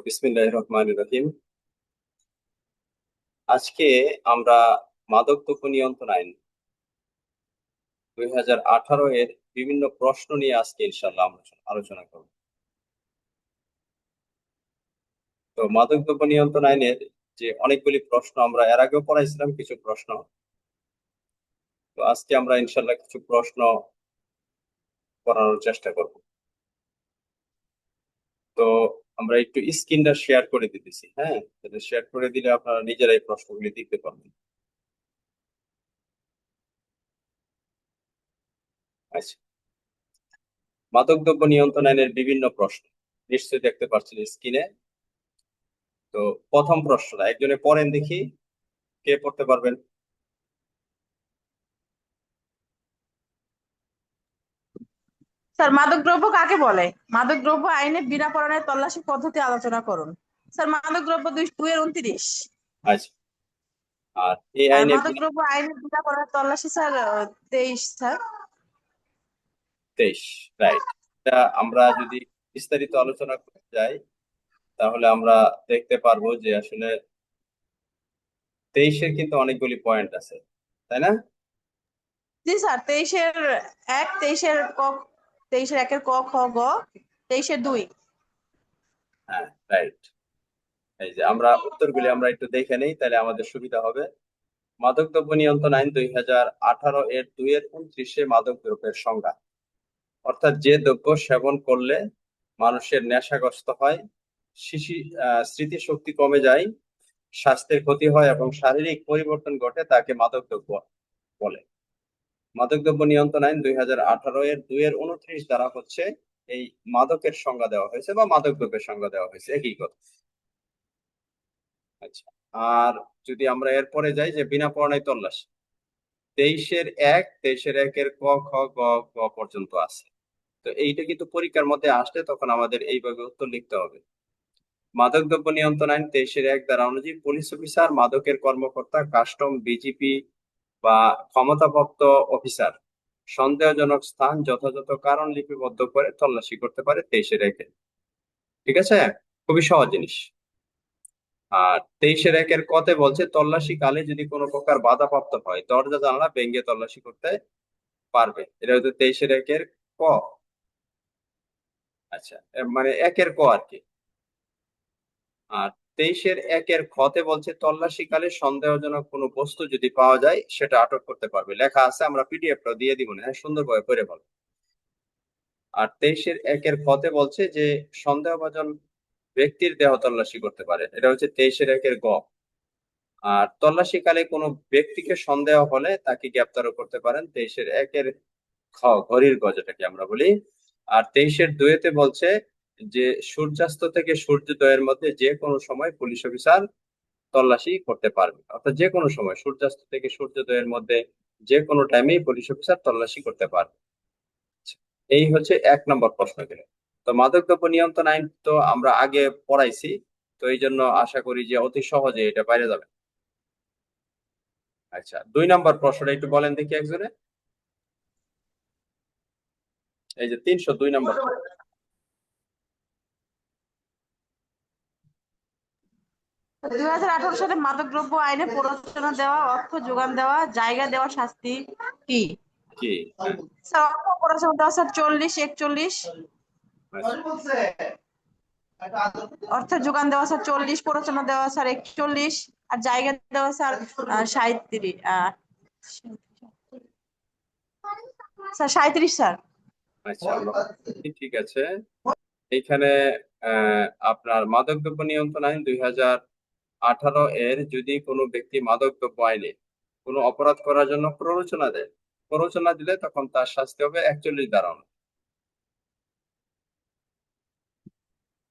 বিসমিল্লাহির রহমানির রহিম। আজকে আমরা মাদকদ্রব্য নিয়ন্ত্রণ আইন 2018 এর বিভিন্ন প্রশ্ন নিয়ে আজকে ইনশাআল্লাহ আমরা আলোচনা করব। তো মাদকদ্রব্য নিয়ন্ত্রণ আইনের যে অনেকগুলি প্রশ্ন আমরা এর আগেও পড়াইছিলাম কিছু প্রশ্ন, তো আজকে আমরা ইনশাআল্লাহ কিছু প্রশ্ন করানোর চেষ্টা করব। তো আমরা একটু স্ক্রিনটা শেয়ার করে দিতেছি, হ্যাঁ, শেয়ার করে দিলে আপনারা নিজেরাই প্রশ্নগুলি দেখতে পারবেন। আচ্ছা, মাদকদ্রব্য নিয়ন্ত্রণ আইনের বিভিন্ন প্রশ্ন নিশ্চয়ই দেখতে পাচ্ছেন স্ক্রিনে। তো প্রথম প্রশ্নটা একজনে পড়েন দেখি, কে পড়তে পারবেন? স্যার, মাদকদ্রব্য কাকে বলে? মাদকদ্রব্য আইনে বিনা পরোয়ানায় তল্লাশি পদ্ধতি আলোচনা করুন। স্যার, মাদকদ্রব্য 2-এর 29। আচ্ছা, আর এই আর আইনে মাদকদ্রব্য আইনে বিনা পরোয়ানায় তল্লাশি স্যার 23 স্যার। 23, রাইট। এটা আমরা যদি বিস্তারিত আলোচনা করতে যাই তাহলে আমরা দেখতে পারবো যে আসলে 23-এর কিন্তু অনেকগুলি পয়েন্ট আছে, তাই না? জি স্যার, 23-এর 1, 23-এর 1 ক খ গ, 23-এর 2। হ্যাঁ, রাইট। এই যে আমরা উত্তরগুলি আমরা একটু দেখে নেই তাহলে আমাদের সুবিধা হবে। মাদকদ্রব্য নিয়ন্ত্রণ আইন 2018 এর 2-এর 29-এ মাদক দ্রব্যের সংজ্ঞা, অর্থাৎ যে দ্রব্য সেবন করলে মানুষের নেশাগ্রস্ত হয়, শিশি স্মৃতিশক্তি কমে যায়, স্বাস্থ্যের ক্ষতি হয় এবং শারীরিক পরিবর্তন ঘটে তাকে মাদকদ্রব্য বলে। মাদকদ্রব্য নিয়ন্ত্রণ আইন 2018 এর 2-এর 29 দ্বারা হচ্ছে এই মাদকের সংজ্ঞা দেওয়া হয়েছে বা মাদকদ্রব্যের সংজ্ঞা দেওয়া হয়েছে, একই কথা। আচ্ছা, আর যদি আমরা এরপরে যাই যে বিনা পরোয়ানায় তল্লাশি, 23-এর 1 ক খ গ গ পর্যন্ত আছে। তো এইটা কিন্তু পরীক্ষার মধ্যে আসলে তখন আমাদের এইভাবে উত্তর লিখতে হবে। মাদকদ্রব্য নিয়ন্ত্রণ আইন 23-এর 1 দ্বারা অনুযায়ী পুলিশ অফিসার, মাদকের কর্মকর্তা, কাস্টম, বিজিপি বা ক্ষমতাপ্রাপ্ত অফিসার সন্দেহজনক স্থান যথাযথ কারণ লিপিবদ্ধ করে তল্লাশি করতে পারে 23-এর 1-এ। ঠিক আছে, খুবই সহজ জিনিস। আর 23-এর 1-এর কতে বলছে তল্লাশি কালে যদি কোনো প্রকার বাধাপ্রাপ্ত হয় দরজা জানালা ভেঙে তল্লাশি করতে পারবে। এটা হচ্ছে 23-এর 1-এর ক। আচ্ছা, মানে 1-এর ক আর কি। আর 23-এর 1-এর খতে বলছে তল্লাশিকালে সন্দেহজনক কোনো বস্তু যদি পাওয়া যায় সেটা আটক করতে পারবে, লেখা আছে, আমরা পিডিএফটাও দিয়ে দিব না, হ্যাঁ, সুন্দরভাবে পড়ে বলো। আর 23-এর 1-এর খতে বলছে যে সন্দেহভাজন ব্যক্তির দেহ তল্লাশি করতে পারে, এটা হচ্ছে 23-এর 1-এর গ। আর তল্লাশিকালে কোনো ব্যক্তিকে সন্দেহ হলে তাকে গ্রেপ্তারও করতে পারেন 23-এর 1-এর খ, ঘড়ির গ যেটাকে আমরা বলি। আর 23-এর 2-তে বলছে যে সূর্যাস্ত থেকে সূর্যোদয়ের মধ্যে যে কোনো সময় পুলিশ অফিসার তল্লাশি করতে পারবে, অর্থাৎ যে কোনো সময় সূর্যাস্ত থেকে সূর্যোদয়ের মধ্যে যে কোনো টাইমেই পুলিশ অফিসার তল্লাশি করতে পারবে। এই হচ্ছে 1 নম্বর প্রশ্ন গেলে। তো মাদকদ্রব্য নিয়ন্ত্রণ আইন তো আমরা আগে পড়াইছি, তো এই জন্য আশা করি যে অতি সহজে এটা বাইরে যাবে। আচ্ছা, 2 নম্বর প্রশ্নটা একটু বলেন দেখি একজনে। এই যে 302 নম্বর। 2018 সালে মাদকদ্রব্য আইনে প্ররোচনা দেওয়া, অর্থ যোগান দেওয়া, জায়গা দেওয়া শাস্তি কি? কি? হ্যাঁ, স্যার, অর্থ প্ররোচনা দেওয়া স্যার 40-41। আচ্ছা, অর্থ যোগান দেওয়া স্যার 40, প্ররোচনা দেওয়া স্যার 41, আর জায়গা দেওয়া স্যার 37, স্যার 37 স্যার। আচ্ছা, আমরা ঠিক আছে। এইখানে আপনার মাদকদ্রব্য নিয়ন্ত্রণ আইন 2018 এর যদি কোনো ব্যক্তি মাদকদ্রব্য আইনে কোনো অপরাধ করার জন্য প্ররোচনা দেয়, প্ররোচনা দিলে তখন তার শাস্তি হবে 41 ধারা।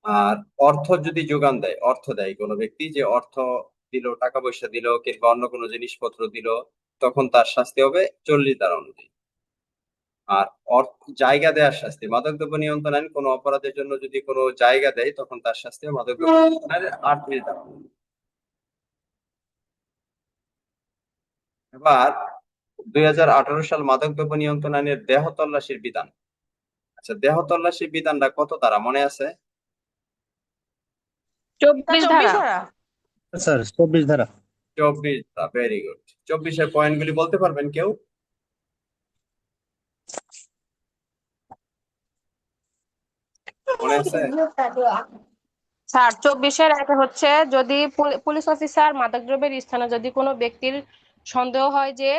আর অর্থ যদি যোগান দেয়, অর্থ দেয় কোনো ব্যক্তি, যে অর্থ দিল, টাকা পয়সা দিল কিংবা অন্য কোনো জিনিসপত্র দিল, তখন তার শাস্তি হবে 40 ধারা অনুযায়ী। আর জায়গা দেওয়ার শাস্তি, মাদকদ্রব্য নিয়ন্ত্রণ আইন কোনো অপরাধের জন্য যদি কোনো জায়গা দেয় তখন তার শাস্তি হবে মাদকদ্রব্য নিয়ন্ত্রণ আইনের 38 ধারা। এবার 2018 সাল মাদকদ্রব্য নিয়ন্ত্রণ আইনের দেহ তল্লাশির বিধান। আচ্ছা, দেহ তল্লাশির বিধানটা কত ধারা মনে আছে? স্যার 24 24 ধারা। ধারা। স্যার 24 ধারা। 24, ভেরি গুড। 24-এর পয়েন্টগুলি বলতে পারবেন কেউ? মনে আছে? স্যার 24-এর একটা হচ্ছে, যদি পুলিশ অফিসার মাদকদ্রব্যের স্থানে যদি কোনো ব্যক্তির সন্দেহ হয় যে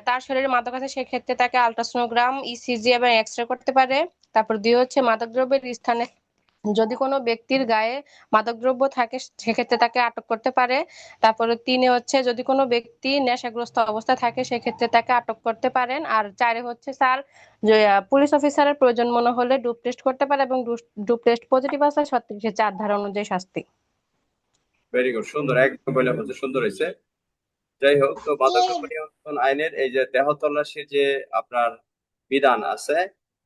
তার শরীরে মাদক আছে, সেক্ষেত্রে তাকে আলট্রাসোনোগ্রাম, ইসিজি এবং এক্সরে করতে পারে। তারপর 2 হচ্ছে, মাদকদ্রব্যের স্থানে যদি কোনো ব্যক্তির গায়ে মাদকদ্রব্য থাকে, সেক্ষেত্রে তাকে আটক করতে পারে। তারপরে 3 হচ্ছে, যদি কোনো ব্যক্তি নেশাগ্রস্ত অবস্থায় থাকে, সেক্ষেত্রে তাকে আটক করতে পারেন। আর 4 হচ্ছে স্যার, যে পুলিশ অফিসারের প্রয়োজন মনে হলে ডোপ টেস্ট করতে পারে, এবং ডোপ টেস্ট পজিটিভ আসলে 36-4 ধারা অনুযায়ী শাস্তি। ভেরি গুড, সুন্দর, একদম বলে বলছে, সুন্দর হয়েছে। যাই হোক, তো মাদকদ্রব্য নিয়ন্ত্রণ আইনের এই যে দেহ তল্লাশির যে আপনার বিধান আছে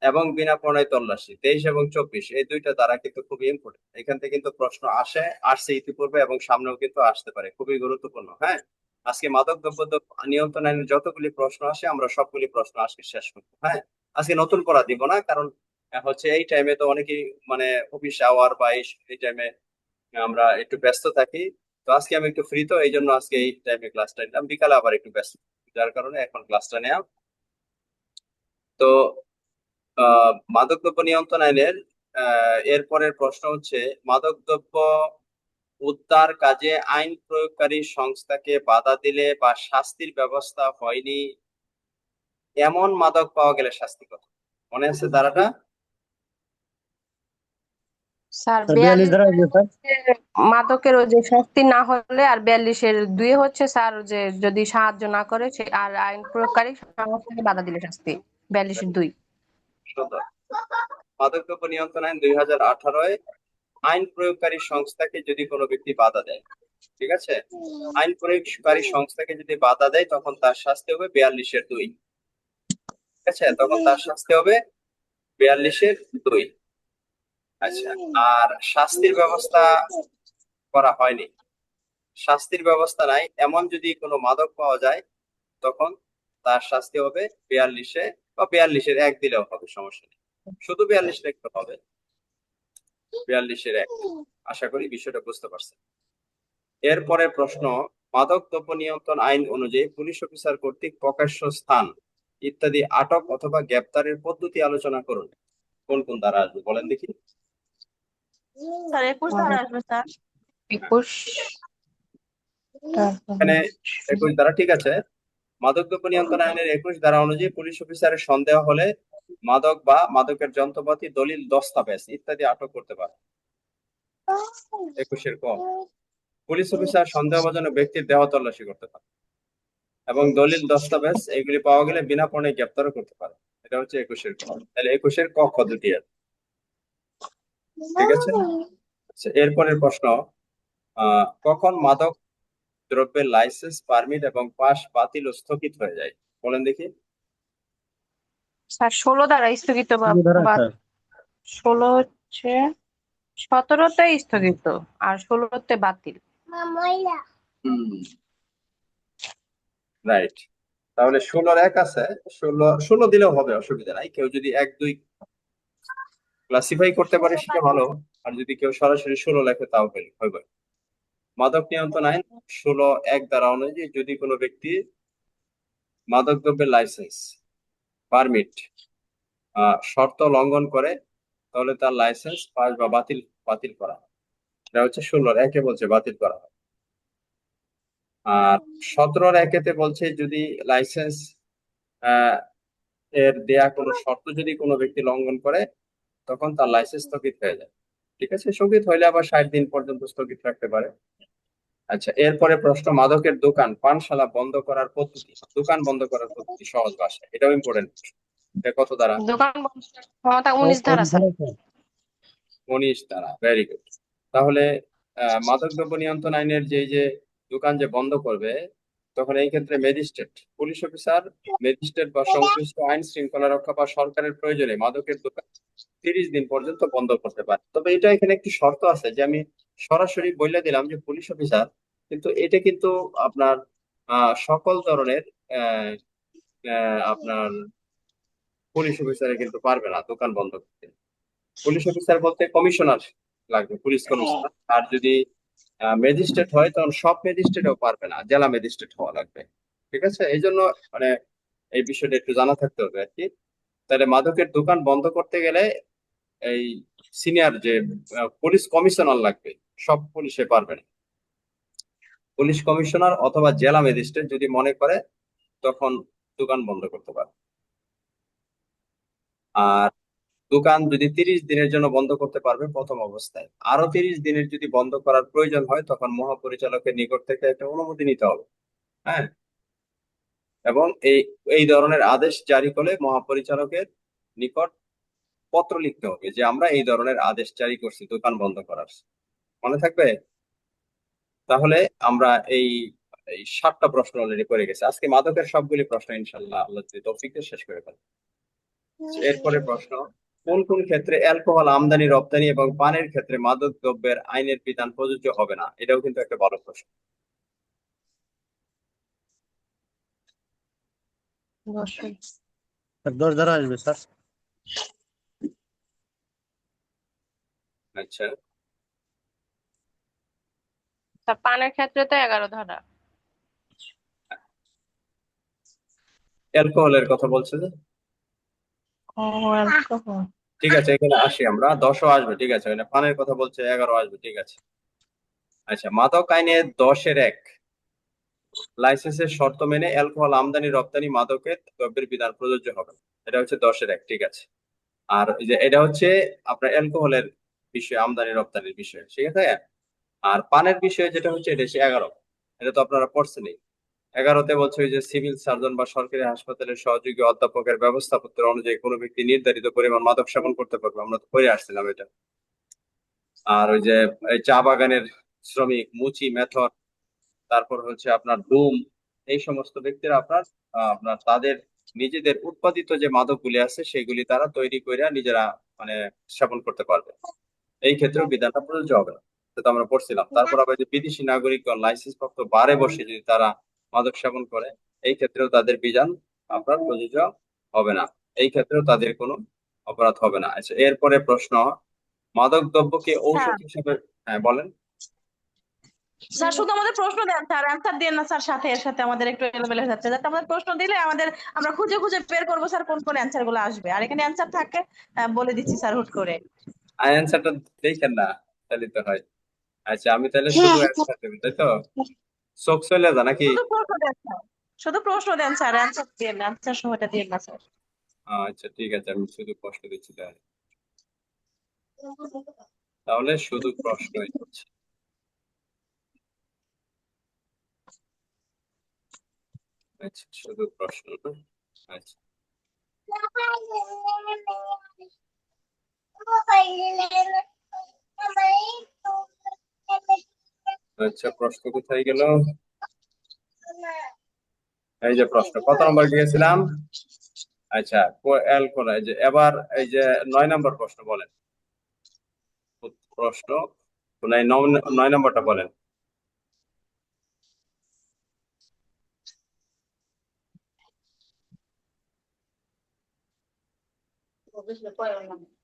এবং বিনা প্রণয় তল্লাশি 23 এবং 24, এই দুইটা দ্বারা কিন্তু খুবই ইম্পর্টেন্ট। এখান থেকে কিন্তু প্রশ্ন আসছে ইতিপূর্বে এবং সামনেও কিন্তু আসতে পারে, খুবই গুরুত্বপূর্ণ। হ্যাঁ, আজকে মাদকদ্রব্য নিয়ন্ত্রণ আইনের যতগুলি প্রশ্ন আসে আমরা সবগুলি প্রশ্ন আজকে শেষ করবো। হ্যাঁ, আজকে নতুন করা দিব না, কারণ হচ্ছে এই টাইমে তো অনেকেই মানে অফিস আওয়ার বা এই টাইমে আমরা একটু ব্যস্ত থাকি। তো আজকে আমি একটু ফ্রি, তো এই জন্য আজকে এই টাইমে ক্লাসটা নিলাম, বিকালে আবার একটু ব্যস্ত, যার কারণে এখন ক্লাসটা নেওয়া। তো মাদকদ্রব্য নিয়ন্ত্রণ আইনের এরপরের প্রশ্ন হচ্ছে, মাদকদ্রব্য উদ্ধার কাজে আইন প্রয়োগকারী সংস্থাকে বাধা দিলে বা শাস্তির ব্যবস্থা হয়নি এমন মাদক পাওয়া গেলে শাস্তি কত? মনে আছে ধারাটা? স্যার স্যার 42 ধারা আছে স্যার। মাদকের ওই যে শাস্তি না হলে, আর 42-এর 2 হচ্ছে স্যার, যে যদি সাহায্য না করে সে, আর আইন প্রয়োগকারী সংস্থাকে বাধা দিলে শাস্তি। 42-এর 2। সুন্দর। মাদকদ্রব্য নিয়ন্ত্রণ আইন 2018 আইন প্রয়োগকারী সংস্থাকে যদি কোনো ব্যক্তি বাধা দেয়, ঠিক আছে, আইন প্রয়োগকারী সংস্থাকে যদি বাধা দেয় তখন তার শাস্তি হবে 42-এর 2, ঠিক আছে, তখন তার শাস্তি হবে 42-এর 2। আচ্ছা, আর শাস্তির ব্যবস্থা করা হয়নি, শাস্তির ব্যবস্থা নাই এমন যদি কোনো মাদক পাওয়া যায়, তখন তার শাস্তি হবে 42-এ বা 42-এর 1 দিলেও হবে, সমস্যা নেই। শুধু 42-এর 1 হবে, 42-এর 1। আশা করি বিষয়টা বুঝতে পারছেন। এরপরে প্রশ্ন, মাদক দ্রব্য নিয়ন্ত্রণ আইন অনুযায়ী পুলিশ অফিসার কর্তৃক প্রকাশ্য স্থান ইত্যাদি আটক অথবা গ্রেপ্তারের পদ্ধতি আলোচনা করুন। কোন কোন ধারা আসবে বলেন দেখি? স্যার 21 ধারা আসবে স্যার। 21। এখানে 21 ধারা, ঠিক আছে। মাদকদ্রব্য নিয়ন্ত্রণ আইনের 21 ধারা অনুযায়ী পুলিশ অফিসারের সন্দেহ হলে মাদক বা মাদকের যন্ত্রপাতি, দলিল, দস্তাবেজ ইত্যাদি আটক করতে পারে। 21-এর ক, পুলিশ অফিসার সন্দেহভাজন ব্যক্তির দেহ তল্লাশি করতে পারে এবং দলিল, দস্তাবেজ এগুলি পাওয়া গেলে বিনা পণে গ্রেপ্তারও করতে পারে। এটা হচ্ছে 21-এর ক। তাহলে 21-এর ক খ দুটি আছে, ঠিক আছে। আচ্ছা, এরপরের প্রশ্ন, কখন মাদক দ্রব্যের লাইসেন্স, পারমিট এবং পাস বাতিল ও স্থগিত হয়ে যায় বলেন দেখি? স্যার 16 দ্বারা স্থগিত, 16 ধারা স্যার। 16 হচ্ছে, 17-তে স্থগিত আর 16-তে বাতিল। রাইট। তাহলে 16-র 1 আছে, 16 দিলেও হবে, অসুবিধা নাই। কেউ যদি 1 2 ক্লাসিফাই করতে পারে সেটা ভালো, আর যদি কেউ সরাসরি 16 লেখে তাও হবে। মাদক নিয়ন্ত্রণ আইন 16-1 দ্বারা অনুযায়ী যদি কোনো ব্যক্তি মাদক দ্রব্যের লাইসেন্স, পারমিট শর্ত লঙ্ঘন করে, তাহলে তার লাইসেন্স, পাস বা বাতিল বাতিল করা হয়। এটা হচ্ছে 16-র 1-এ বলছে বাতিল করা হয়। আর 17-র 1-এতে বলছে যদি লাইসেন্স এর দেয়া কোনো শর্ত যদি কোনো ব্যক্তি লঙ্ঘন করে, তখন তার লাইসেন্স স্থগিত হয়ে যায়, ঠিক আছে। স্থগিত হইলে আবার 60 দিন পর্যন্ত স্থগিত রাখতে পারে। আচ্ছা, এরপরে প্রশ্ন, মাদকের দোকান, পানশালা বন্ধ করার পদ্ধতি, দোকান বন্ধ করার পদ্ধতি সহজ ভাষায়, এটাও ইম্পর্টেন্ট। এটা কত দ্বারা? দোকান বন্ধ করার ক্ষমতা 19 ধারা স্যার। 19 দ্বারা, ভেরি গুড। তাহলে মাদকদ্রব্য নিয়ন্ত্রণ আইনের যে দোকান যে বন্ধ করবে, তখন এই ক্ষেত্রে ম্যাজিস্ট্রেট, পুলিশ অফিসার, ম্যাজিস্ট্রেট বা সংশ্লিষ্ট আইন শৃঙ্খলা রক্ষা বা সরকারের প্রয়োজনে মাদকের দোকান 30 দিন পর্যন্ত বন্ধ করতে পারে। তবে এটা এখানে একটি শর্ত আছে, যে আমি সরাসরি বলে দিলাম যে পুলিশ অফিসার, কিন্তু এটা কিন্তু আপনার সকল ধরনের আপনার পুলিশ অফিসারে কিন্তু পারবে না দোকান বন্ধ করতে। পুলিশ অফিসার বলতে কমিশনার লাগবে, পুলিশ কমিশনার। আর যদি ম্যাজিস্ট্রেট হয় তখন সব ম্যাজিস্ট্রেটও পারবে না, জেলা ম্যাজিস্ট্রেট হওয়া লাগবে। ঠিক আছে, এই জন্য মানে এই বিষয়টা একটু জানা থাকতে হবে আর কি। তাহলে মাদকের দোকান বন্ধ করতে গেলে এই সিনিয়র যে পুলিশ কমিশনার লাগবে, সব পুলিশে পারবে না। পুলিশ কমিশনার অথবা জেলা ম্যাজিস্ট্রেট যদি মনে করে তখন দোকান বন্ধ করতে পারে। আর দোকান যদি 30 দিনের জন্য বন্ধ করতে পারবে প্রথম অবস্থায়, আরো 30 দিনের যদি বন্ধ করার প্রয়োজন হয় তখন মহাপরিচালকের নিকট থেকে একটা অনুমতি নিতে হবে। হ্যাঁ, এবং এই এই ধরনের আদেশ জারি করলে মহাপরিচালকের নিকট পত্র লিখতে হবে যে আমরা এই ধরনের আদেশ জারি করছি দোকান বন্ধ করার। মনে থাকবে? তাহলে আমরা এই এই 7টা প্রশ্ন অলরেডি করে গেছি। আজকে মাদকের সবগুলি প্রশ্ন ইনশাল্লাহ আল্লাহ যদি তৌফিক দেয় শেষ করে ফেলবো। এরপরে প্রশ্ন, কোন কোন ক্ষেত্রে অ্যালকোহল আমদানি রপ্তানি এবং পানের ক্ষেত্রে মাদক দ্রব্যের আইনের বিধান প্রযোজ্য হবে না? এটাও কিন্তু একটা বড় প্রশ্ন। অবশ্যই। স্যার 10 ধারা আসবে স্যার। আচ্ছা, তা পানের ক্ষেত্রে তো 11 ধারা। অ্যালকোহলের কথা বলছে যে, ও অ্যালকোহল। ঠিক আছে, এখানে আসি আমরা, 10ও আসবে, ঠিক আছে, এখানে পানের কথা বলছে, 11 আসবে, ঠিক আছে। আচ্ছা, মাদক আইনে 10-1 লাইসেন্সের শর্ত মেনে অ্যালকোহল আমদানি রপ্তানি মাদকের দ্রব্যের বিধান প্রযোজ্য হবে না। এটা হচ্ছে 10-1, ঠিক আছে। আর এই যে এটা হচ্ছে আপনার অ্যালকোহলের বিষয়, আমদানি রপ্তানির বিষয়, ঠিক আছে। আর পানের বিষয়ে যেটা হচ্ছে এটা হচ্ছে 11, এটা তো আপনারা পড়ছেনই। 11তে বলছে ওই যে সিভিল সার্জন বা সরকারি হাসপাতালের সহযোগী অধ্যাপকের ব্যবস্থাপত্র অনুযায়ী কোনো ব্যক্তি নির্ধারিত পরিমাণ মাদক সেবন করতে পারবে, আমরা তো পড়ে আসছিলাম এটা। আর ওই যে এই চা বাগানের শ্রমিক, মুচি, মেথর, তারপর হচ্ছে আপনার ডুম, এই সমস্ত ব্যক্তিরা আপনার তাদের নিজেদের উৎপাদিত যে মাদকগুলি আছে সেগুলি তারা তৈরি করে নিজেরা মানে সেবন করতে পারবে। এই ক্ষেত্রেও বিধানটা প্রযোজ্য হবে না, সেটা আমরা পড়ছিলাম। তারপর আবার যে বিদেশি নাগরিকগণ লাইসেন্স প্রাপ্ত বারে বসে যদি তারা মাদক সেবন করে, এই ক্ষেত্রেও তাদের বিধান আপনার প্রযোজ্য হবে না, এই ক্ষেত্রেও তাদের কোনো অপরাধ হবে না। আচ্ছা, এরপরে প্রশ্ন, মাদক দ্রব্যকে স্যার ঔষধ হিসেবে, হ্যাঁ বলেন। স্যার শুধু আমাদের প্রশ্ন দেন স্যার, অ্যান্সার দেন না স্যার, সাথে এর সাথে আমাদের একটু এলোমেলো হয়ে যাচ্ছে। যাতে আমাদের প্রশ্ন দিলে আমরা খুঁজে খুঁজে বের করবো স্যার কোন কোন অ্যান্সার গুলো আসবে। আর এখানে অ্যান্সার থাকে বলে দিচ্ছি স্যার হুট করে। অ্যান্সারটা দেখেন না, তাহলে তো হয়। আচ্ছা, আমি তাহলে শুধু অ্যান্সার দেবো, তাই তো? চোখ চলে যা নাকি? শুধু প্রশ্ন দেন স্যার, শুধু প্রশ্ন দেন স্যার, অ্যান্সার দিয়ে না, অ্যান্সার সময়টা দিয়ে না স্যার। আচ্ছা, ঠিক আছে, আমি শুধু প্রশ্ন দিচ্ছি তাহলে। তাহলে শুধু প্রশ্নই হচ্ছে। আচ্ছা, শুধু প্রশ্ন না? আচ্ছা, আচ্ছা, প্রশ্ন কোথায় গেল? এই যে প্রশ্ন, কত নম্বর গিয়েছিলাম? আচ্ছা, অ্যালকোহল, এই যে এবার এই যে 9 নম্বর প্রশ্ন বলেন। প্রশ্ন 9 নম্বরটা বলেন।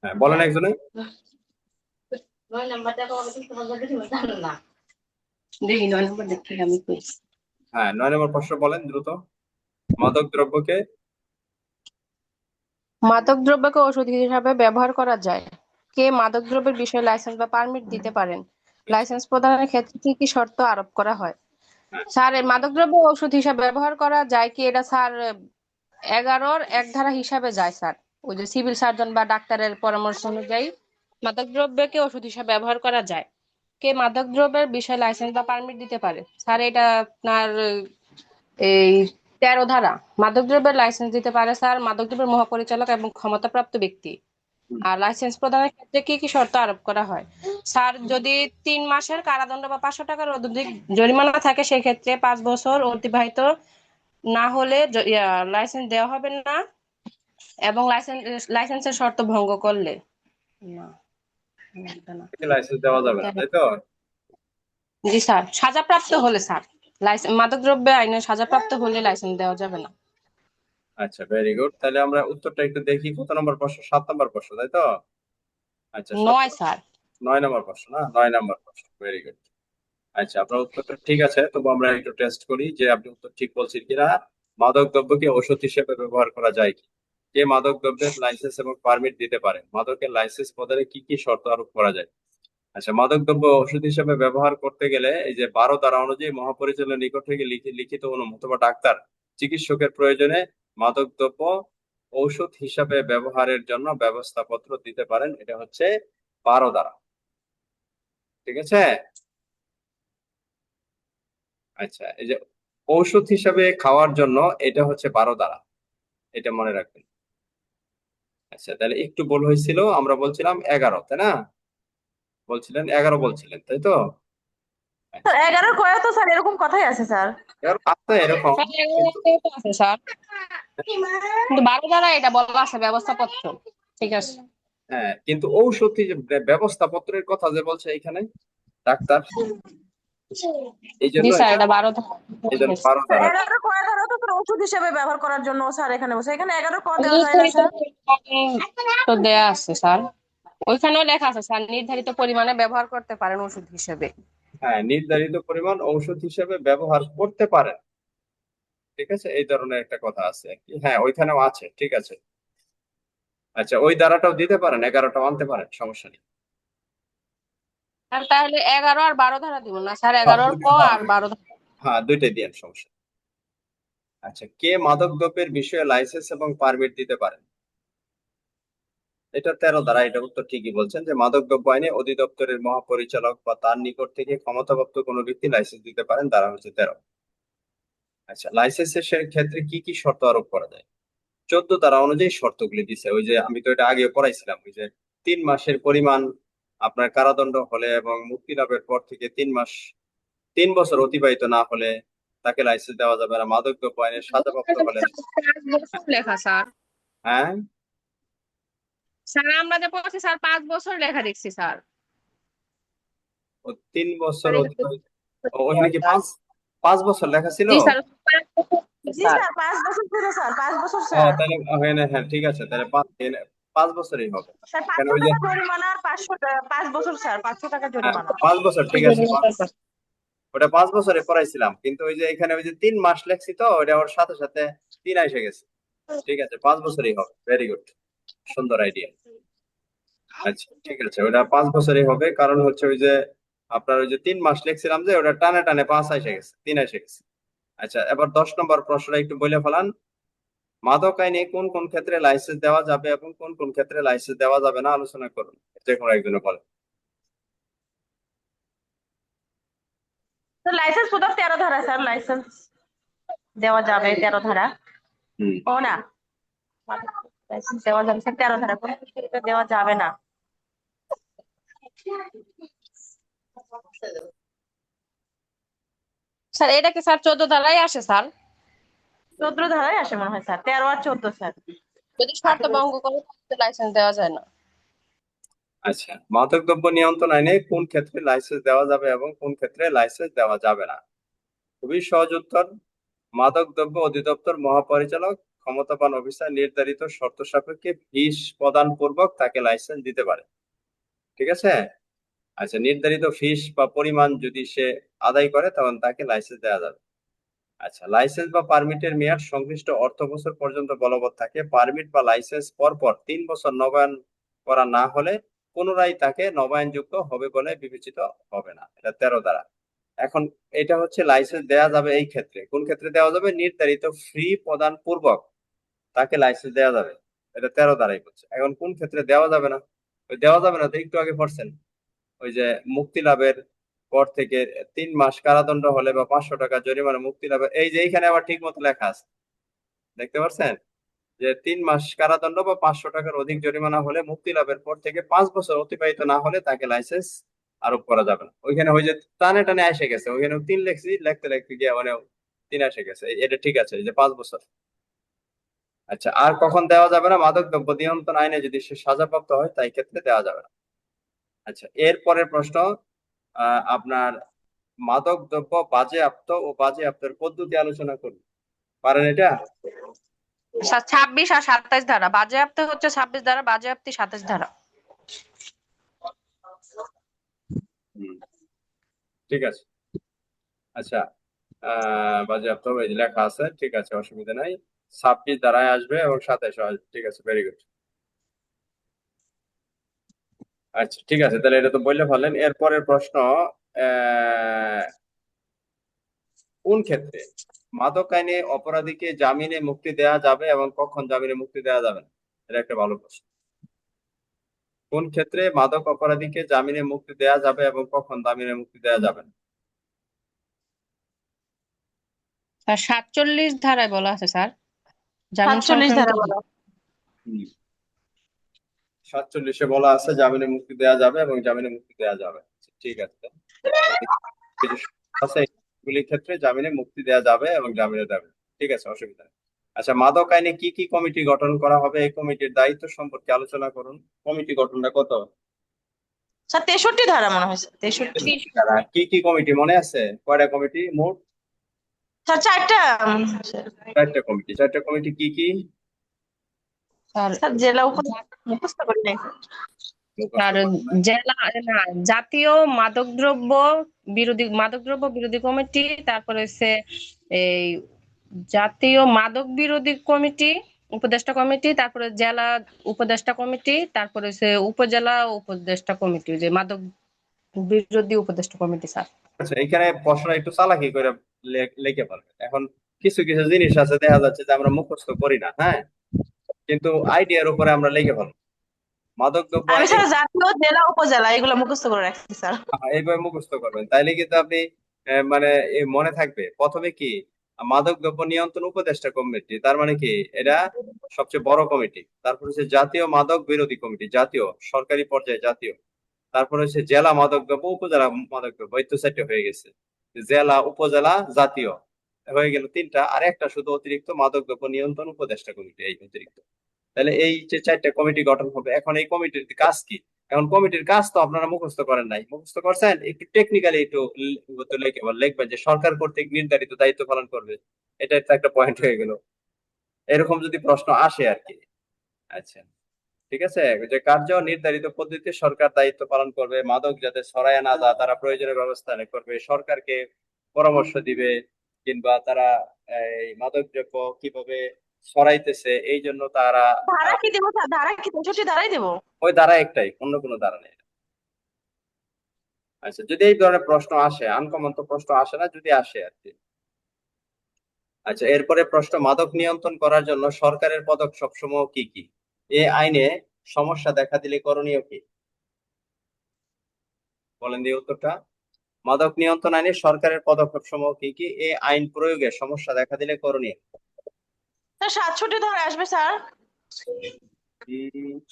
হ্যাঁ, বলেন একজনে। দেখি 9 নম্বর দেখতে আমি কই। হ্যাঁ, 9 নম্বর প্রশ্ন বলেন দ্রুত। মাদক দ্রব্যকে, মাদক দ্রব্যকে ওষুধ হিসাবে ব্যবহার করা যায়। কে মাদক দ্রব্যের বিষয়ে লাইসেন্স বা পারমিট দিতে পারেন? লাইসেন্স প্রদানের ক্ষেত্রে কি কি শর্ত আরোপ করা হয়? হ্যাঁ, স্যার এই মাদক দ্রব্য ওষুধ হিসাবে ব্যবহার করা যায় কি, এটা স্যার 11-র 1 ধারা হিসাবে যায় স্যার। ওই যে সিভিল সার্জন বা ডাক্তারের পরামর্শ অনুযায়ী মাদক দ্রব্যকে ওষুধ হিসাবে ব্যবহার করা যায়। কে মাদক দ্রব্যের বিষয়ে লাইসেন্স বা পারমিট দিতে পারে? স্যার এটা আপনার এই 13 ধারা। মাদক দ্রব্যের লাইসেন্স দিতে পারে স্যার মাদক দ্রব্যের মহাপরিচালক এবং ক্ষমতাপ্রাপ্ত ব্যক্তি। আর লাইসেন্স প্রদানের ক্ষেত্রে কি কি শর্ত আরোপ করা হয়? স্যার যদি 3 মাসের কারাদণ্ড বা 500 টাকার অধিক জরিমানা থাকে সেক্ষেত্রে 5 বছর অতিবাহিত না হলে লাইসেন্স দেওয়া হবে না, এবং লাইসেন্সের শর্ত ভঙ্গ করলে না, না। লাইসেন্স দেওয়া যাবে না, তাই তো? জি স্যার, সাজাপ্রাপ্ত হলে স্যার লাইসেন্স, মাদক দ্রব্য আইনে সাজাপ্রাপ্ত হলে লাইসেন্স দেওয়া যাবে না। আচ্ছা, ভেরি গুড। তাহলে আমরা উত্তরটা একটু দেখি, কত নম্বর প্রশ্ন? 7 নম্বর প্রশ্ন, তাই তো? আচ্ছা, 9 স্যার। 9 নম্বর প্রশ্ন না, 9 নম্বর প্রশ্ন, ভেরি গুড। আচ্ছা, আপনার উত্তরটা ঠিক আছে, তবু আমরা একটু টেস্ট করি যে আপনি উত্তর ঠিক বলছেন কিনা। মাদক দ্রব্যকে ওষুধ হিসেবে ব্যবহার করা যায় কি? কে মাদক দ্রব্যের লাইসেন্স এবং পারমিট দিতে পারে? মাদকের লাইসেন্স প্রদানে কি কি শর্ত আরোপ করা যায়? আচ্ছা, মাদক দ্রব্য ওষুধ হিসেবে ব্যবহার করতে গেলে এই যে 12 ধারা অনুযায়ী মহাপরিচালকের নিকট থেকে লিখিত অনুমতি অথবা ডাক্তার চিকিৎসকের প্রয়োজনে মাদক দ্রব্য ঔষধ হিসাবে ব্যবহারের জন্য ব্যবস্থাপত্র দিতে পারেন। এটা হচ্ছে 12 ধারা। ঠিক আছে। আচ্ছা, এই যে ঔষধ হিসাবে খাওয়ার জন্য এটা হচ্ছে 12 ধারা, এটা মনে রাখবেন। আচ্ছা, তাহলে একটু ভুল হয়েছিল, আমরা বলছিলাম 11, তাই না? বলছিলেন 11 বলছিলেন, তাই তো? স্যার আচ্ছা, 11 কয়ে তো স্যার এরকম কথাই আছে স্যার। 11 আছে এরকম, স্যার, কিন্তু তো আছে স্যার, কিন্তু 12 দ্বারা এটা বলা আছে ব্যবস্থাপত্র। ঠিক আছে। হ্যাঁ, কিন্তু ঔষধ ব্যবস্থাপত্রের কথা যে বলছে এখানে ডাক্তার, এই জি জন্য স্যার, এটা, এটা 12 ধারা। এই জন্য 12 স্যার ধারা। 11 কয়ে ধারা তো স্যার ওষুধ হিসেবে ব্যবহার করার জন্য স্যার এখানে বসে, এখানে 11 ক দেওয়া যায় না নির্ধারিত স্যার? পরিমাণে তো দেয়া আছে স্যার, ওইখানেও লেখা আছে স্যার, নির্ধারিত পরিমাণে ব্যবহার করতে পারেন ওষুধ হিসেবে। হ্যাঁ, নির্ধারিত পরিমাণ ঔষধ হিসেবে ব্যবহার করতে পারেন। ঠিক আছে, এই ধরনের একটা কথা আছে আর কি। হ্যাঁ, ওইখানেও আছে, ঠিক আছে। আচ্ছা, ওই ধারাটাও দিতে পারেন, 11টাও আনতে পারেন, সমস্যা নেই। আর তাহলে 11 আর 12 ধারা দিব না স্যার, হ্যাঁ, 11 ক আর 12 ধারা। হ্যাঁ, দুইটাই দিয়েন, সমস্যা নেই। আচ্ছা, কে মাদক দ্রব্যের বিষয়ে লাইসেন্স এবং পারমিট দিতে পারেন? এটা 13 ধারা, এটা উত্তর ঠিকই বলছেন যে মাদক দ্রব্য আইনে অধিদপ্তরের মহাপরিচালক বা তার নিকট থেকে ক্ষমতাপ্রাপ্ত কোনো ব্যক্তি লাইসেন্স দিতে পারেন, ধারা হচ্ছে 13। আচ্ছা, লাইসেন্সের ক্ষেত্রে কি কি শর্ত আরোপ করা যায়? 14 ধারা অনুযায়ী শর্তগুলি দিছে, ওই যে আমি তো এটা আগে পড়াইছিলাম, ওই যে 3 মাসের পরিমাণ আপনার কারাদণ্ড হলে এবং মুক্তি লাভের পর থেকে 3 বছর অতিবাহিত না হলে তাকে লাইসেন্স দেওয়া যাবে না। মাদক দ্রব্য আইনে সাজাপ্রাপ্ত হলে, 5 বছর লেখা স্যার। হ্যাঁ, স্যার আমরা যে পড়ছি স্যার 5 বছর লেখা দেখছি স্যার। ও 3 বছর স্যার এখানে অতিবাহিত, ওখানে কি 5 বছর লেখা ছিল? জি স্যার, 5 বছর জি স্যার। স্যার 5 বছর ছিল স্যার, 5 বছর ও, স্যার। তাহলে হ্যাঁ ঠিক আছে, তাহলে 5 বছরই হবে। স্যার কেন 500 ওই যে, টাকা জরিমানা আর 500 5 বছর স্যার, 500 টাকা হ্যাঁ, জরিমানা। 5 বছর, ঠিক আছে, ওটা 5 বছরে পড়াইছিলাম, কিন্তু ওই যে এখানে ওই যে 3 মাস লেখছি, তো ওটা ওর সাথে সাথে 3 এসে গেছে। ঠিক আছে, 5 বছরই হবে, ভেরি গুড, সুন্দর আইডিয়া। আচ্ছা, ঠিক আছে, ওটা 5 বছরই হবে, কারণ হচ্ছে ওই যে আপনার ওই যে 3 মাস লিখছিলাম যে ওটা টানে টানে 5 এসে গেছে, 3 এসে গেছে। আচ্ছা, এবার 10 নম্বর প্রশ্নটা একটু বলে ফেলান। মাদক আইনে কোন কোন ক্ষেত্রে লাইসেন্স দেওয়া যাবে এবং কোন কোন ক্ষেত্রে লাইসেন্স দেওয়া যাবে না আলোচনা করুন, যে কোনো একজনে বলেন। স্যার লাইসেন্স প্রদান 13 ধারা স্যার, লাইসেন্স দেওয়া যাবে 13 ধারা। হুম, ও না, লাইসেন্স দেওয়া যাবে স্যার 13 ধারা, কোনো কিছু এটা দেওয়া যাবে না। স্যার এটা কি স্যার 14 ধারায় আসে স্যার? 14 ধারায় আসে মনে হয় স্যার, 13 আর 14 স্যার। যদি শর্ত ভঙ্গ করে তাহলে লাইসেন্স দেওয়া যায় না। আচ্ছা, মাদক দ্রব্য নিয়ন্ত্রণ আইনে কোন ক্ষেত্রে লাইসেন্স দেওয়া যাবে এবং কোন ক্ষেত্রে লাইসেন্স দেওয়া যাবে না? খুবই সহজ উত্তর, মাদক দ্রব্য অধিদপ্তর মহাপরিচালক ক্ষমতাবান অফিসার নির্ধারিত শর্ত সাপেক্ষে ফিস প্রদান পূর্বক তাকে লাইসেন্স দিতে পারে। ঠিক আছে। আচ্ছা, নির্ধারিত ফিস বা পরিমাণ যদি সে আদায় করে তখন তাকে লাইসেন্স দেওয়া যাবে। আচ্ছা, লাইসেন্স বা পারমিটের মেয়াদ সংশ্লিষ্ট অর্থ বছর পর্যন্ত বলবৎ থাকে। পারমিট বা লাইসেন্স পরপর 3 বছর নবায়ন করা না হলে পুনরায় তাকে নবায়নযোগ্য হবে বলে বিবেচিত হবে না। এটা 13 ধারা। এখন এটা হচ্ছে লাইসেন্স দেওয়া যাবে এই ক্ষেত্রে, কোন ক্ষেত্রে দেওয়া যাবে? নির্ধারিত ফি প্রদান পূর্বক তাকে লাইসেন্স দেওয়া যাবে, এটা 13 ধারাই বলছে। এখন কোন ক্ষেত্রে দেওয়া যাবে না? ওই দেওয়া যাবে না তো একটু আগে পড়ছেন, ওই যে মুক্তি লাভের পর থেকে 3 মাস কারাদণ্ড হলে বা 500 টাকা জরিমানা মুক্তি লাভের, এই যে এইখানে আবার ঠিক মতো লেখা আছে, দেখতে পাচ্ছেন যে 3 মাস কারাদণ্ড বা 500 টাকার অধিক জরিমানা হলে মুক্তি লাভের পর থেকে 5 বছর অতিবাহিত না হলে তাকে লাইসেন্স আরোপ করা যাবে না। ওইখানে ওই যে টানে টানে এসে গেছে, ওইখানে 3 লিখছি, লিখতে লিখতে গিয়ে মানে 3 এসে গেছে, এটা ঠিক আছে, এই যে 5 বছর। আচ্ছা, আর কখন দেওয়া যাবে না? মাদক দ্রব্য নিয়ন্ত্রণ আইনে যদি সে সাজাপ্রাপ্ত হয় তাই ক্ষেত্রে দেওয়া যাবে না। আচ্ছা, এর পরের প্রশ্ন, আপনার মাদক দ্রব্য বাজেয়াপ্ত ও বাজেয়াপ্তের পদ্ধতি আলোচনা করুন, পারেন এটা? স্যার 26 আর 27 ধারা, বাজেয়াপ্ত হচ্ছে 26 ধারা, বাজেয়াপ্তি 27 ধারা। ঠিক আছে। আচ্ছা, বাজেয়াপ্ত এই যে লেখা আছে, ঠিক আছে, অসুবিধা নাই। 26 দ্বারাই আসবে এবং 27 আসবে, ঠিক আছে, ভেরি গুড। আচ্ছা, ঠিক আছে, তাহলে এটা তো বললে ফেললেন। এরপরের প্রশ্ন, আহ, কোন ক্ষেত্রে মাদক আইনে অপরাধীকে জামিনে মুক্তি দেওয়া যাবে এবং কখন জামিনে মুক্তি দেওয়া যাবে না? এটা একটা ভালো প্রশ্ন। কোন ক্ষেত্রে মাদক অপরাধীকে জামিনে মুক্তি দেওয়া যাবে এবং কখন জামিনে মুক্তি দেওয়া যাবে না? স্যার 47 ধারায় বলা আছে স্যার, জামিন 47 সংক্রান্ত। ধারা বলো। 47-এ বলা আছে জামিনে মুক্তি দেওয়া যাবে এবং জামিনে মুক্তি দেওয়া যাবে। আচ্ছা, ঠিক আছে, কিছু আছে এগুলির ক্ষেত্রে জামিনে মুক্তি দেওয়া যাবে এবং জামিনে দেবে, ঠিক আছে, অসুবিধা নেই। আচ্ছা, মাদক আইনে কি কি কমিটি গঠন করা হবে, এই কমিটির দায়িত্ব সম্পর্কে আলোচনা করুন। কমিটি গঠনটা কত? স্যার 63 ধারা মনে হয়, 63। তারা কি কি কমিটি মনে আছে? কয়টা কমিটি মোট? স্যার 4টা। চারটা কমিটি। চারটা কমিটি কি কি? স্যার স্যার জেলা উপজেলা মুখস্থ করি নাই। আর জেলা না, জাতীয় মাদকদ্রব্য বিরোধী কমিটি, তারপরে হচ্ছে এই জাতীয় মাদক বিরোধী কমিটি, উপদেষ্টা কমিটি, তারপরে জেলা উপদেষ্টা কমিটি, তারপরে হচ্ছে উপজেলা উপদেষ্টা কমিটি, যে মাদক বিরোধী উপদেষ্টা কমিটি স্যার। আচ্ছা, এখানে প্রশ্ন একটু চালাকি করে লিখে পারবে। এখন কিছু কিছু জিনিস আছে দেখা যাচ্ছে যে আমরা মুখস্থ করি না, হ্যাঁ, কিন্তু আইডিয়ার উপরে আমরা লিখে ফেলবো। মাদক দ্রব্য আমি আইনে স্যার জাতীয় জেলা উপজেলা এগুলো মুখস্থ করে রাখছি স্যার। এইভাবে মুখস্থ করবেন, তাইলে কিন্তু আপনি মানে মনে থাকবে। প্রথমে কি, মাদক দ্রব্য নিয়ন্ত্রণ উপদেষ্টা কমিটি, তার মানে কি এটা সবচেয়ে বড় কমিটি। তারপর হচ্ছে জাতীয় মাদক বিরোধী কমিটি, জাতীয় সরকারি পর্যায়ে জাতীয়। তারপর হচ্ছে জেলা মাদক দ্রব্য, উপজেলা মাদক দ্রব্য, এই তো সেটটা হয়ে গেছে। জেলা, উপজেলা, জাতীয় হয়ে গেল তিনটা, আর একটা শুধু অতিরিক্ত মাদক দ্রব্য নিয়ন্ত্রণ উপদেষ্টা কমিটি, এই অতিরিক্ত। তাহলে এই যে চারটা কমিটি গঠন হবে। এখন এই কমিটির কাজ কি? এখন কমিটির কাজ তো আপনারা মুখস্থ করেন নাই, মুখস্থ করছেন, একটু টেকনিক্যালি একটু লিখবেন যে সরকার কর্তৃক নির্ধারিত দায়িত্ব পালন করবে। এটা তো একটা পয়েন্ট হয়ে গেল, এরকম যদি প্রশ্ন আসে আর কি। আচ্ছা, ঠিক আছে, যে কার্য নির্ধারিত পদ্ধতিতে সরকার দায়িত্ব পালন করবে, মাদক যাতে ছড়ায় না যায় তারা প্রয়োজনীয় ব্যবস্থা করবে, সরকারকে পরামর্শ দিবে, কিংবা তারা এই মাদক দ্রব্য কিভাবে ছড়াইতেছে এই জন্য তারা ধারা কি দেবো স্যার? ধারা কি 63 ধারাই দেবো? ওই ধারা একটাই, অন্য কোনো ধারা নেই। আচ্ছা, যদি এই ধরনের প্রশ্ন আসে, আনকমন তো প্রশ্ন আসে না, যদি আসে আর কি। আচ্ছা, এরপরে প্রশ্ন, মাদক নিয়ন্ত্রণ করার জন্য সরকারের পদক্ষেপ সমূহ কি কি? এই আইনে সমস্যা দেখা দিলে করণীয় কি? বলেন দিয়ে উত্তরটা। মাদক নিয়ন্ত্রণ আইনে সরকারের পদক্ষেপ সমূহ কি কি? এই আইন প্রয়োগে সমস্যা দেখা দিলে করণীয়। স্যার 67 ধারা আসবে স্যার।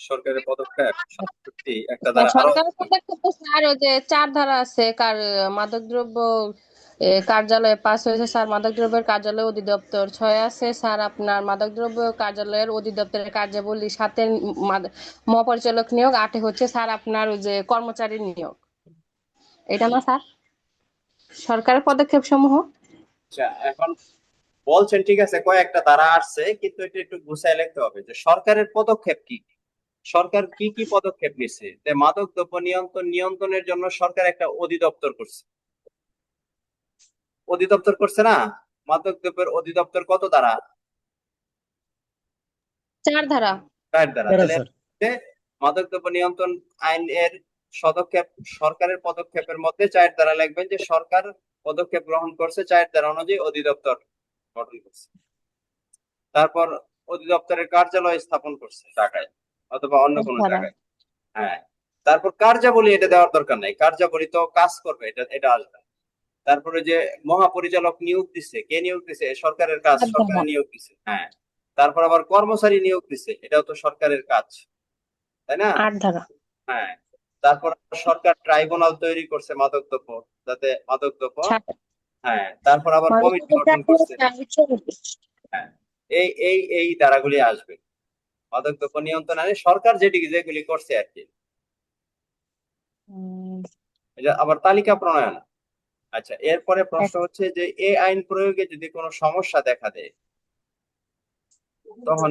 সরকারের পদক্ষেপ 67 একটা ধারা আরো। সরকারের পদক্ষেপ তো স্যার ওই যে 4 ধারা আছে, মাদকদ্রব্য কার্যালয়ে 5 হয়েছে স্যার, মাদকদ্রব্যের কার্যালয় অধিদপ্তর 6 আছে স্যার, আপনার মাদকদ্রব্য কার্যালয়ের অধিদপ্তরের কার্যাবলী 7 মহাপরিচালক নিয়োগ, 8 হচ্ছে স্যার আপনার ওই যে কর্মচারী নিয়োগ। এটা না স্যার সরকারের পদক্ষেপ সমূহ? আচ্ছা, এখন বলছেন ঠিক আছে, কয়েকটা ধারা আসছে, কিন্তু এটা একটু গুছায় লিখতে হবে যে সরকারের পদক্ষেপ কি কি? সরকার কি কি পদক্ষেপ নিচ্ছে? মাদক দ্রব্য নিয়ন্ত্রণের জন্য সরকার একটা অধিদপ্তর করছে, অধিদপ্তর করছে না? মাদক দ্রব্যের অধিদপ্তর কত ধারা? 4 ধারা। 4 ধারা। স্যার তাহলে স্যার মাদক দ্রব্য নিয়ন্ত্রণ আইন এর পদক্ষেপ, সরকারের পদক্ষেপের মধ্যে 4 ধারা লিখবেন যে সরকার পদক্ষেপ গ্রহণ করছে 4 ধারা অনুযায়ী অধিদপ্তর গঠন করছে। তারপর অধিদপ্তরের কার্যালয় স্থাপন করছে ঢাকায় অথবা অন্য কোনো ধারা। জায়গায়, হ্যাঁ। তারপর কার্যাবলী, এটা দেওয়ার দরকার নাই, কার্যাবলী তো কাজ করবে, এটা এটা আসবে। তারপরে যে মহাপরিচালক নিয়োগ দিচ্ছে, কে নিয়োগ দিচ্ছে? সরকারের কাজ, 8 সরকার ধারা। নিয়োগ দিচ্ছে, হ্যাঁ। তারপর আবার কর্মচারী নিয়োগ দিচ্ছে, এটাও তো সরকারের কাজ, তাই না? 8 ধারা। হ্যাঁ। তারপর সরকার ট্রাইব্যুনাল তৈরি করছে মাদক দ্রব্য, যাতে মাদক দ্রব্য, হ্যাঁ। তারপর আবার কমিটি গঠন করছে, হ্যাঁ। এই ধারাগুলি আসবে মাদক দ্রব্য নিয়ন্ত্রণ আইনে সরকার যেগুলি করছে আর কি। এটা আবার তালিকা প্রণয়ন। আচ্ছা, এরপরে প্রশ্ন হচ্ছে যে এই আইন প্রয়োগে যদি কোনো সমস্যা দেখা দেয়, তখন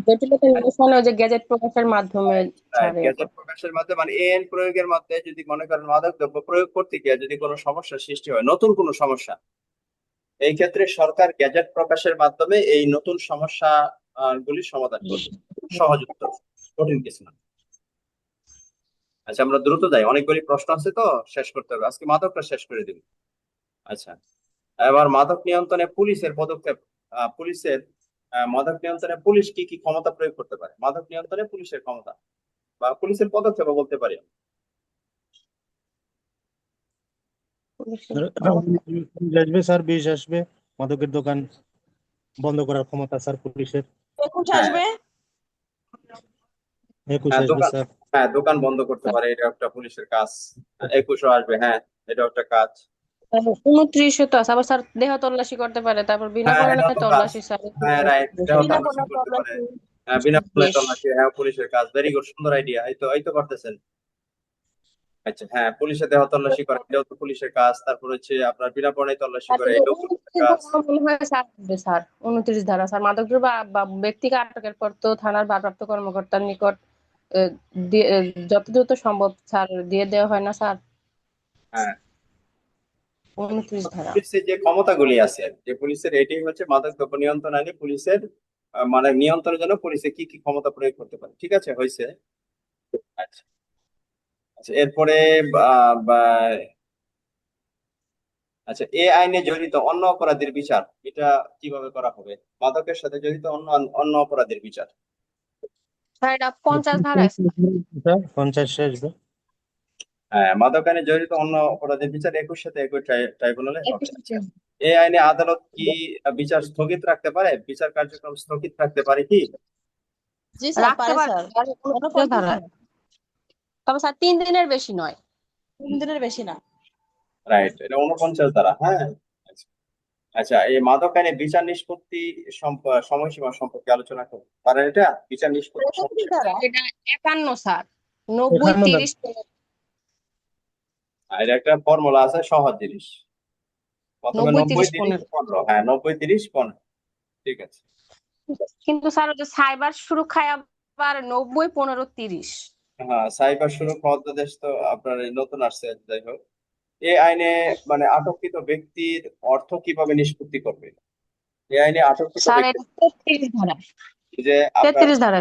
জটিলতা নিরসনে ওই যে গ্যাজেট প্রকাশের মাধ্যমে ছাড়ে গ্যাজেট প্রকাশের মাধ্যমে মানে এন প্রয়োগের মধ্যে যদি মনে করেন মাদক দ্রব্য প্রয়োগ করতে গিয়ে যদি কোনো সমস্যার সৃষ্টি হয়, নতুন কোনো সমস্যা, এই ক্ষেত্রে সরকার গ্যাজেট প্রকাশের মাধ্যমে এই নতুন সমস্যা গুলি সমাধান করবে। সহজ উত্তর, কঠিন কিছু না। আচ্ছা আমরা দ্রুত যাই, অনেকগুলি প্রশ্ন আছে তো শেষ করতে হবে, আজকে মাদকটা শেষ করে দিব। আচ্ছা এবার মাদক নিয়ন্ত্রণে পুলিশের পদক্ষেপ। পুলিশের মাদক নিয়ন্ত্রণে পুলিশ কি কি ক্ষমতা প্রয়োগ করতে পারে? মাদক নিয়ন্ত্রণে পুলিশের ক্ষমতা বা পুলিশের পদক্ষেপ বলতে পারি। পুলিশ আসবে স্যার, 20 আসবে, মাদকের দোকান বন্ধ করার ক্ষমতা স্যার পুলিশের। 21 হ্যাঁ আসবে। 21 হ্যাঁ আসবে দোকান, স্যার। হ্যাঁ দোকান বন্ধ করতে পারে, এটা একটা পুলিশের কাজ। 21 আসবে, হ্যাঁ এটা একটা কাজ। 29 তো আছে, আবার স্যার দেহ তল্লাশি করতে পারে, তারপর বিনা হ্যাঁ পরোয়ানা এটাও তো কাজ। তল্লাশি স্যার। হ্যাঁ রাইট, এটাও বিনা তল্লাশি কোনো করতে পারে। তল্লাশি। হ্যাঁ বিনা মূল্যে বেশ। তল্লাশি, হ্যাঁ পুলিশের কাজ। ভেরি গুড, সুন্দর আইডিয়া, এই তো পারতেছেন। আচ্ছা হ্যাঁ পুলিশের দেহ তল্লাশি করে, এটাও তো পুলিশের কাজ। তারপর হচ্ছে আপনার বিনা পরোয়ানায় তল্লাশি করে, এটাও পুলিশের 29 কাজ। ধারা মনে হয় স্যার আসবে স্যার, 29 ধারা স্যার, মাদকদ্রব্য বা ব্যক্তিকে আটকের পর তো থানার ভারপ্রাপ্ত কর্মকর্তার নিকট যত দ্রুত সম্ভব স্যার দিয়ে দেওয়া হয় না স্যার? হ্যাঁ 29 ধারা। পুলিশের যে ক্ষমতাগুলি আছে, যে পুলিশের এটাই হচ্ছে মাদক দ্রব্য নিয়ন্ত্রণ আইনে পুলিশের মানে নিয়ন্ত্রণের জন্য পুলিশে কি কি ক্ষমতা প্রয়োগ করতে পারে। ঠিক আছে, হয়েছে। আচ্ছা আচ্ছা এরপরে আচ্ছা এই আইনে জড়িত অন্য অপরাধীর বিচার, এটা কিভাবে করা হবে? মাদকের সাথে জড়িত অন্য অন্য অপরাধীর বিচার। স্যার এটা 50 ধারা আছে। স্যার 50 আসবে। হ্যাঁ মাদক আইনে জড়িত অন্য অপরাধের বিচার 21 সাথে 21 ট্রাইব্যুনালে হবে। 21 আচ্ছা এই আইনে আদালত কি বিচার স্থগিত রাখতে পারে? বিচার কার্যক্রম স্থগিত রাখতে পারে কি? জি স্যার, রাখতে পারে পারে স্যার। স্যার, 29 ধারা। তবে স্যার 3 দিনের বেশি নয়। 3 দিনের বেশি না। রাইট, এটা 49 ধারা। হ্যাঁ আচ্ছা আচ্ছা এই মাদক আইনে বিচার নিষ্পত্তি সময়সীমা সম্পর্কে আলোচনা করুন। পারেন এটা বিচার নিষ্পত্তি এটা কি সময়সীমা? ধারা? এটা 51 স্যার, 90 51 ধারা। 30। আর এটা একটা ফর্মুলা আছে, সহজ জিনিস। প্রথমে 90 90 30 30 15। 15, হ্যাঁ 90 30 15। ঠিক আছে। কিন্তু স্যার ওই যে সাইবার সুরক্ষায় আবার 90 15 30। হ্যাঁ সাইবার সুরক্ষা অধ্যাদেশ তো আপনার এই নতুন আসছে, যাই হোক। এই আইনে মানে আটককৃত ব্যক্তির অর্থ কিভাবে নিষ্পত্তি করবে? এই আইনে আটককৃত স্যার ব্যক্তি এটা 33 ধারা, যে আপনার 33 ধারা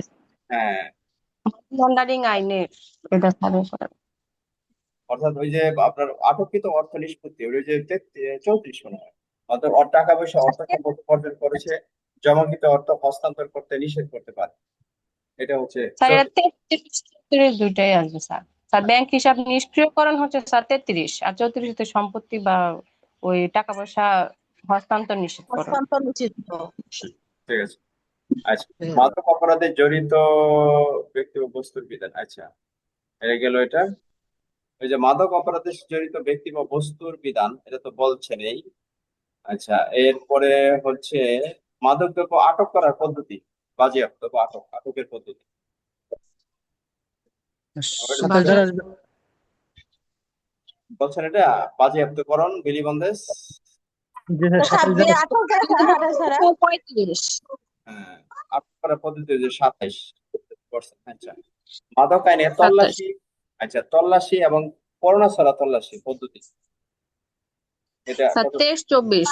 হ্যাঁ লন্ডারিং আইনের এটা স্যার করে। অর্থাৎ ওই যে আপনার আটককৃত অর্থ নিষ্পত্তি, ওই যে 34 মনে হয়। অর্থাৎ টাকা পয়সা অর্থ সম্পদ অর্জন করেছে, জমাকৃত অর্থ হস্তান্তর করতে নিষেধ করতে পারে। এটা হচ্ছে স্যার এটা 33 34 দুইটাই আসবে স্যার। স্যার ব্যাংক হিসাব নিষ্ক্রিয়করণ হচ্ছে স্যার 33, আর 34 তে সম্পত্তি বা ওই টাকা পয়সা হস্তান্তর নিষেধ করুন। হস্তান্তর নিষিদ্ধ। ঠিক আছে। আচ্ছা মাদক অপরাধে জড়িত ব্যক্তি ও বস্তুর বিধান। আচ্ছা এটা গেল এটা। ওই যে মাদক অপরাধে জড়িত ব্যক্তি বা বস্তুর বিধান, এটা তো বলছেনই। আচ্ছা এরপরে হচ্ছে মাদক দ্রব্য আটক করার পদ্ধতি, বাজেয়াপ্ত বা আটকের পদ্ধতি। 27 ধারা আসবে। বলছেন এটা বাজেয়াপ্তকরণ, বিলিবন্দেজ। জি স্যার, 27 ধারা। আটক করে ধারা ছাড়া। 35। হ্যাঁ আটক করার পদ্ধতি যে 27 করছেন। আচ্ছা মাদক আইনে 27। তল্লাশি, আচ্ছা তল্লাশি এবং পরোয়ানা ছাড়া তল্লাশি পদ্ধতি, এটা স্যার কত? 23 24।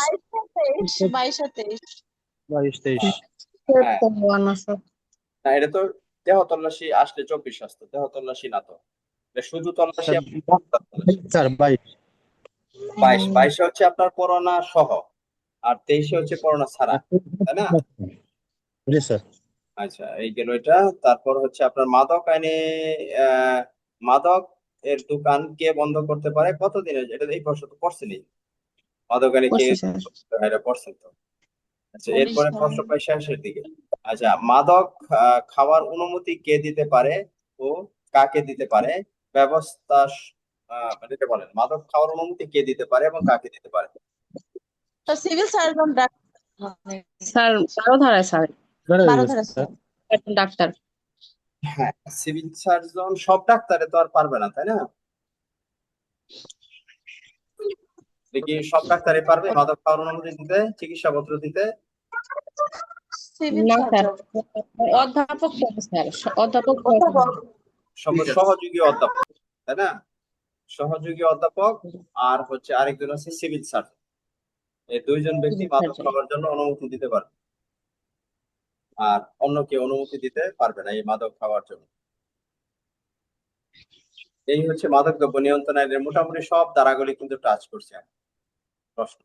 22 আর 23। 22 23। হ্যাঁ না এটা তো দেহ তল্লাশি আসলে 24 আসতো, দেহ তল্লাশি না তো, এটা শুধু তল্লাশি স্যার এবং তল্লাশি। স্যার 22। 22 হচ্ছে আপনার পরোয়ানা সহ, আর 23 হচ্ছে পরোয়ানা ছাড়া, তাই না? জি স্যার। আচ্ছা এই গেল এটা। তারপর হচ্ছে আপনার মাদক আইনে আহ মাদক এর দোকান কে বন্ধ করতে পারে, কতদিনের? এটা এই প্রশ্ন তো পড়ছেনি, মাদক আইনে কে, এটা পড়ছেন তো। আচ্ছা 19 এরপরে ধারা। প্রশ্ন প্রায় শেষের দিকে। আচ্ছা মাদক খাওয়ার অনুমতি কে দিতে পারে ও কাকে দিতে পারে? ব্যবস্থা মানে এটা বলেন, মাদক খাওয়ার অনুমতি কে দিতে পারে এবং কাকে দিতে পারে? তো সিভিল সার্জন স্যার 12 ধারায় স্যার, 12 আসবে ধারা স্যার। স্যার। একজন ডাক্তার। হ্যাঁ সিভিল সার্জন সব ডাক্তারে তো আর পারবে না, তাই না? দেখি সব ডাক্তারই পারবে মাদক খাওয়ার অনুমতি দিতে, চিকিৎসা পত্র দিতে? সিভিল না স্যার, সার্জন অধ্যাপক পদে স্যার, অধ্যাপক অধ্যাপক। সহযোগী অধ্যাপক, তাই না? সহযোগী অধ্যাপক আর হচ্ছে আরেকজন আছে সিভিল সার্জন। এই দুইজন ব্যক্তি Civil মাদক surgeon। খাওয়ার জন্য অনুমতি দিতে পারবে, আর অন্য কেউ অনুমতি দিতে পারবে না এই মাদক খাওয়ার জন্য। এই হচ্ছে মাদকদ্রব্য নিয়ন্ত্রণ আইনের মোটামুটি সব ধারাগুলি কিন্তু টাচ করছে প্রশ্ন।